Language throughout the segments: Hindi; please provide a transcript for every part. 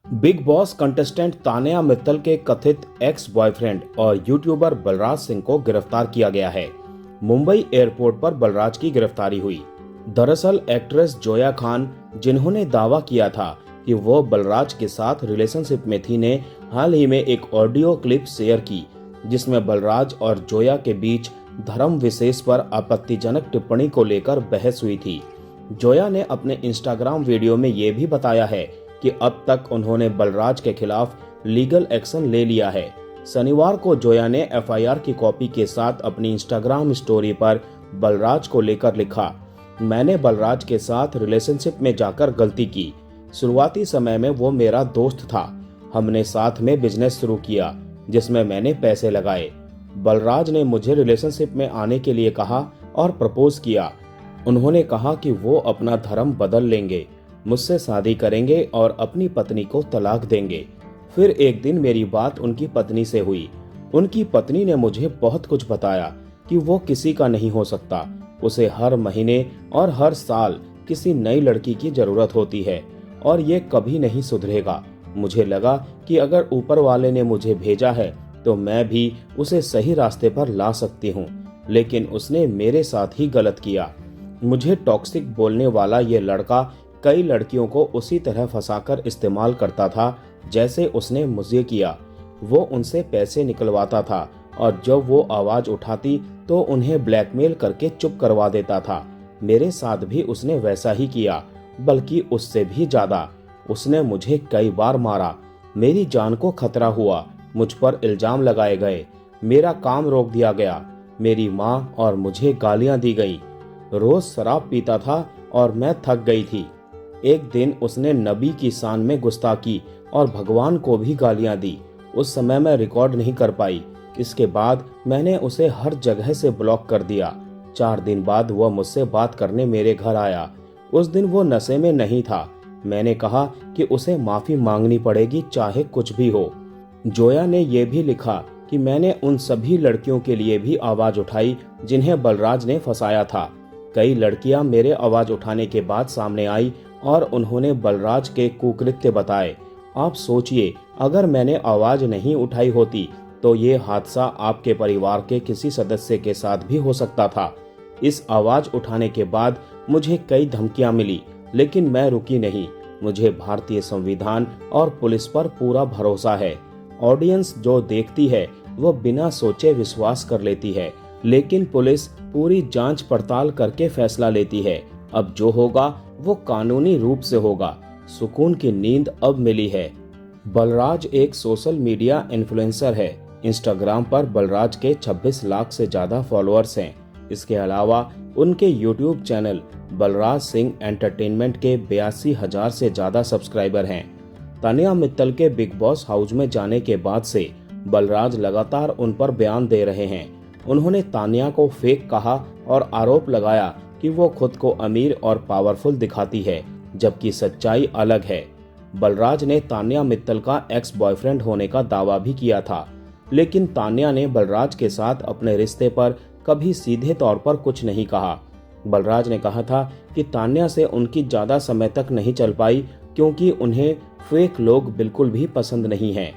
Big boss contestant Tanya Mittal के कथित एक्स बॉयफ्रेंड और यूट्यूबर बलराज सिंह को गिरफ्तार किया गया है। मुंबई एयरपोर्ट पर बलराज की गिरफ्तारी हुई। दरअसल एक्ट्रेस जोया खान, जिन्होंने दावा किया था कि वो बलराज के साथ रिलेशनशिप में थी, ने हाल ही में एक ऑडियो क्लिप शेयर की, जिसमें बलराज और जोया के बीच धर्म विशेष पर आपत्तिजनक टिप्पणी को लेकर बहस हुई थी। जोया ने अपने इंस्टाग्राम वीडियो में ये भी बताया है कि अब तक उन्होंने बलराज के खिलाफ लीगल एक्शन ले लिया है। शनिवार को जोया ने एफआईआर की कॉपी के साथ अपनी इंस्टाग्राम स्टोरी पर बलराज को लेकर लिखा, मैंने बलराज के साथ रिलेशनशिप में जाकर गलती की। शुरुआती समय में वो मेरा दोस्त था। हमने साथ में बिजनेस शुरू किया जिसमें मैंने पैसे लगाए। बलराज ने मुझे रिलेशनशिप में आने के लिए कहा और प्रपोज किया। उन्होंने कहा कि वो अपना धर्म बदल लेंगे, मुझसे शादी करेंगे और अपनी पत्नी को तलाक देंगे। फिर एक दिन मेरी बात उनकी पत्नी से हुई। उनकी पत्नी ने मुझे बहुत कुछ बताया कि वो किसी का नहीं हो सकता, उसे हर महीने और हर साल किसी नई लड़की की जरूरत होती है और ये कभी नहीं सुधरेगा। मुझे लगा कि अगर ऊपर वाले ने मुझे भेजा है तो मैं भी उसे सही रास्ते पर ला सकती हूँ, लेकिन उसने मेरे साथ ही गलत किया। मुझे टॉक्सिक बोलने वाला ये लड़का कई लड़कियों को उसी तरह फंसाकर इस्तेमाल करता था जैसे उसने मुझे किया। वो उनसे पैसे निकलवाता था और जब वो आवाज उठाती तो उन्हें ब्लैकमेल करके चुप करवा देता था। मेरे साथ भी उसने वैसा ही किया, बल्कि उससे भी ज्यादा। उसने मुझे कई बार मारा, मेरी जान को खतरा हुआ, मुझ पर इल्जाम लगाए गए, मेरा काम रोक दिया गया, मेरी माँ और मुझे गालियां दी गई। रोज शराब पीता था और मैं थक गई थी। एक दिन उसने नबी की शान में गुस्ताखी और भगवान को भी गालियां दी। उस समय मैं रिकॉर्ड नहीं कर पाई। इसके बाद मैंने उसे हर जगह से ब्लॉक कर दिया। 4 दिन बाद वह मुझसे बात करने मेरे घर आया। उस दिन वो नशे में नहीं था। मैंने कहा कि उसे माफी मांगनी पड़ेगी, चाहे कुछ भी हो। जोया ने यह भी लिखा कि मैंने उन सभी लड़कियों के लिए भी आवाज उठाई जिन्हें बलराज ने फंसाया था। कई लड़कियां मेरे आवाज उठाने के बाद सामने आई और उन्होंने बलराज के कुकृत्य बताए। आप सोचिए, अगर मैंने आवाज नहीं उठाई होती तो ये हादसा आपके परिवार के किसी सदस्य के साथ भी हो सकता था। इस आवाज उठाने के बाद मुझे कई धमकियां मिली, लेकिन मैं रुकी नहीं। मुझे भारतीय संविधान और पुलिस पर पूरा भरोसा है। ऑडियंस जो देखती है वो बिना सोचे विश्वास कर लेती है, लेकिन पुलिस पूरी जांच पड़ताल करके फैसला लेती है। अब जो होगा वो कानूनी रूप से होगा। सुकून की नींद अब मिली है। बलराज एक सोशल मीडिया इन्फ्लुएंसर है। इंस्टाग्राम पर बलराज के 26 लाख से ज्यादा फॉलोअर्स हैं। इसके अलावा उनके YouTube channel Balraj Singh entertainment के 82,000 से ज्यादा सब्सक्राइबर हैं। तान्या मित्तल के बिग बॉस हाउस में जाने के बाद से बलराज लगातार उन पर बयान दे रहे हैं। उन्होंने तान्या को फेक कहा और आरोप लगाया कि वो खुद को अमीर और पावरफुल दिखाती है, जबकि सच्चाई अलग है। बलराज ने तान्या मित्तल का एक्स बॉयफ्रेंड होने का दावा भी किया था, लेकिन तान्या ने बलराज के साथ अपने रिश्ते पर कभी सीधे तौर पर कुछ नहीं कहा। बलराज ने कहा था कि तान्या से उनकी ज्यादा समय तक नहीं चल पाई क्योंकि उन्हें फेक लोग बिल्कुल भी पसंद नहीं हैं।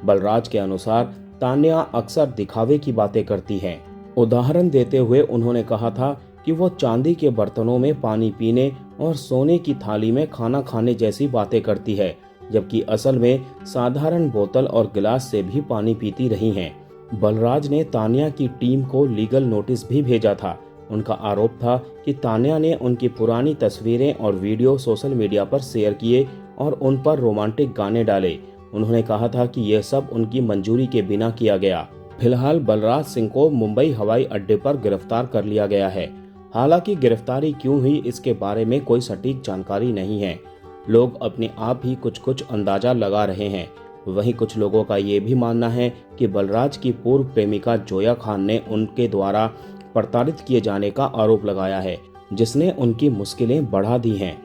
बलराज के अनुसार तान्या अक्सर दिखावे की बातें करती हैं। उदाहरण देते हुए उन्होंने कहा था कि वो चांदी के बर्तनों में पानी पीने और सोने की थाली में खाना खाने जैसी बातें करती है, जबकि असल में साधारण बोतल और गिलास से भी पानी पीती रही हैं। बलराज ने तान्या की टीम को लीगल नोटिस भी भेजा था। उनका आरोप था कि तान्या ने उनकी पुरानी तस्वीरें और वीडियो सोशल मीडिया पर शेयर किए और उन पर रोमांटिक गाने डाले। उन्होंने कहा था कि यह सब उनकी मंजूरी के बिना किया गया। फिलहाल बलराज सिंह को मुंबई हवाई अड्डे पर गिरफ्तार कर लिया गया है। हालांकि गिरफ्तारी क्यों हुई इसके बारे में कोई सटीक जानकारी नहीं है। लोग अपने आप ही कुछ अंदाजा लगा रहे हैं। वहीं कुछ लोगों का ये भी मानना है कि बलराज की पूर्व प्रेमिका जोया खान ने उनके द्वारा प्रताड़ित किए जाने का आरोप लगाया है, जिसने उनकी मुश्किलें बढ़ा दी हैं।